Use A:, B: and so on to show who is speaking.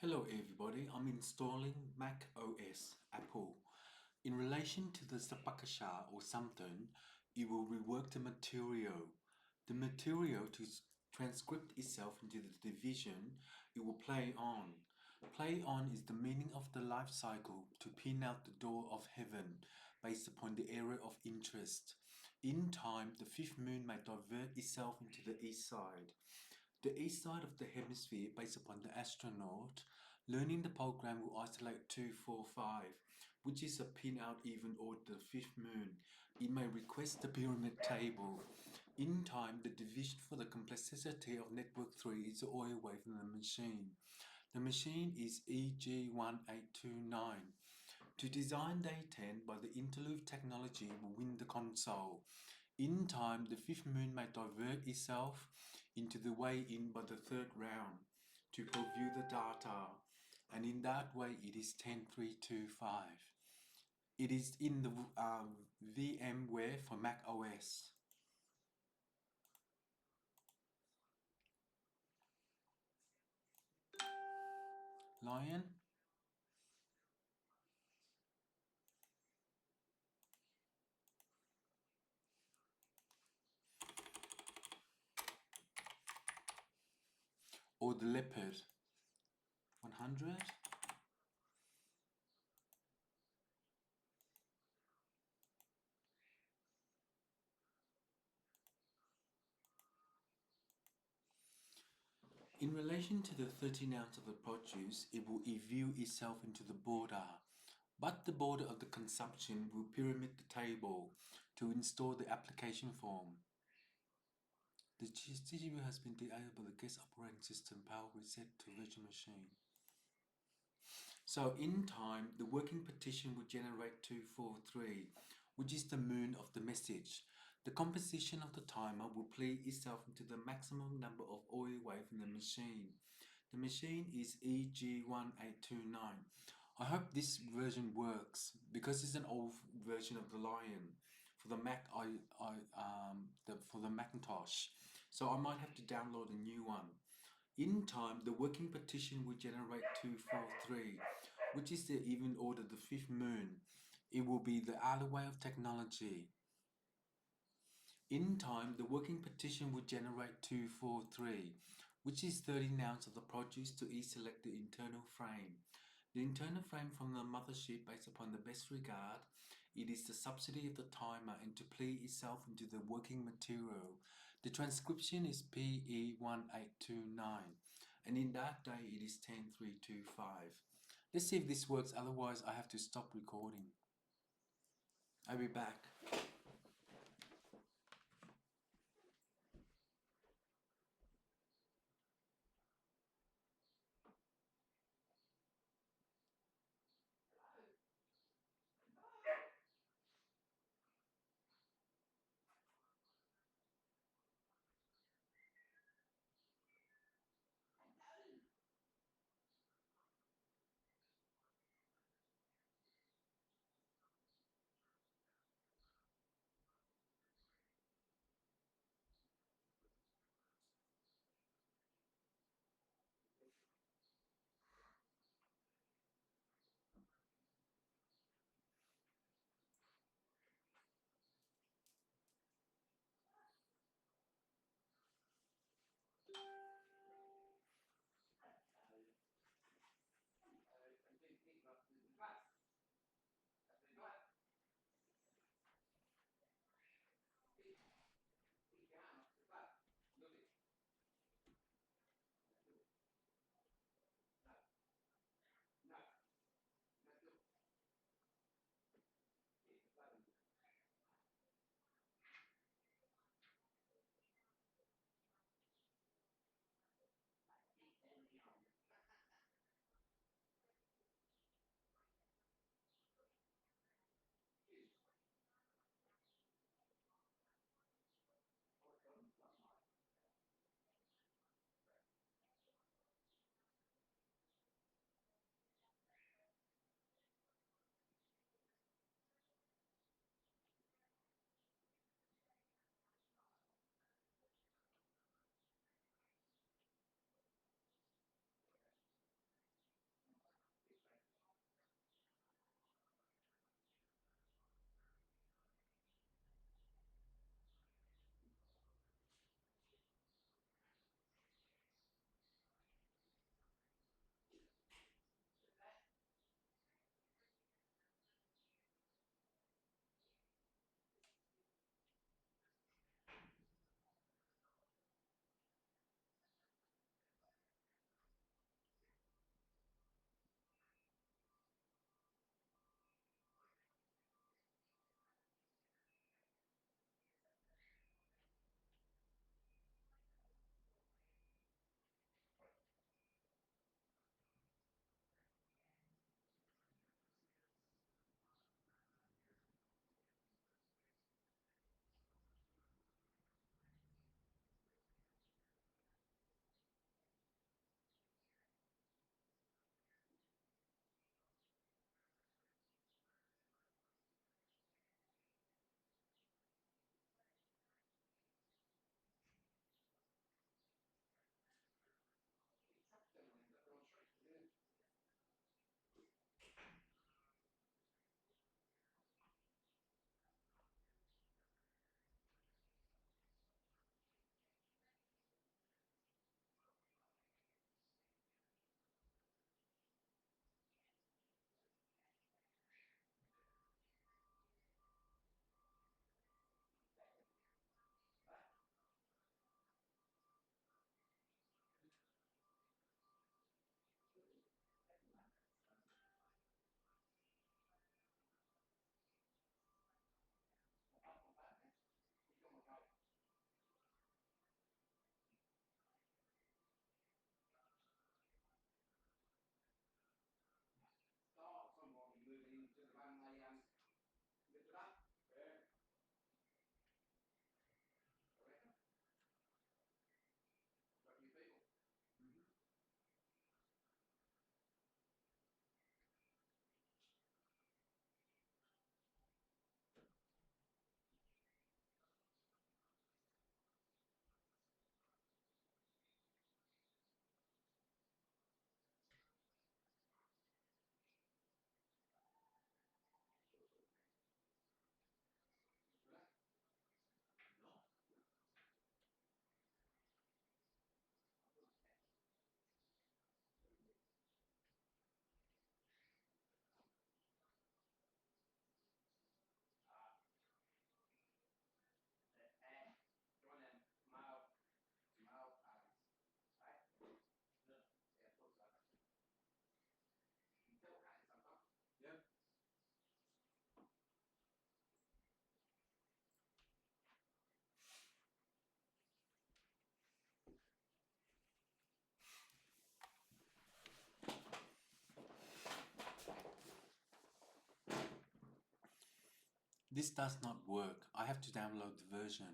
A: Hello everybody, I'm installing macOS Apple. In relation to the Sapakasha or something, it will rework the material. The material to transcript itself into the division, it will play on. Play on is the meaning of the life cycle to pin out the door of heaven based upon the area of interest. In time, the fifth moon may divert itself into the east side. The east side of the hemisphere based upon the astronaut, learning the program will isolate 245, which is a pin out even order the fifth moon. It may request the pyramid table. In time, the division for the complexity of network 3 is the oil wave in the machine. The machine is EG1829. To design day 10 by the interleave technology will win the console. In time, the fifth moon may divert itself into the way in by the third round to preview the data, and in that way it is 10325. It is in the VMware for macOS. Lion? Or the leopard? 100? In relation to the 13 ounce of the produce, it will view itself into the border, but the border of the consumption will pyramid the table to install the application form. The CGU has been disabled the guest operating system power reset to virtual machine. So in time, the working partition will generate 243, which is the moon of the message. The composition of the timer will play itself into the maximum number of oil wave in the machine. The machine is EG1829. I hope this version works because it's an old version of the Lion for the for the Macintosh. So I might have to download a new one. In time, the working partition will generate 243, which is the even order, the fifth moon. It will be the alleyway of technology. In time, the working partition will generate 243, which is 30 ounce of the produce to each select the internal frame. The internal frame from the mothership based upon the best regard, it is the subsidy of the timer and to play itself into the working material. The transcription is PE1829 and in that day it is 10325. Let's see if this works, otherwise I have to stop recording. I'll be back. This does not work. I have to download the version.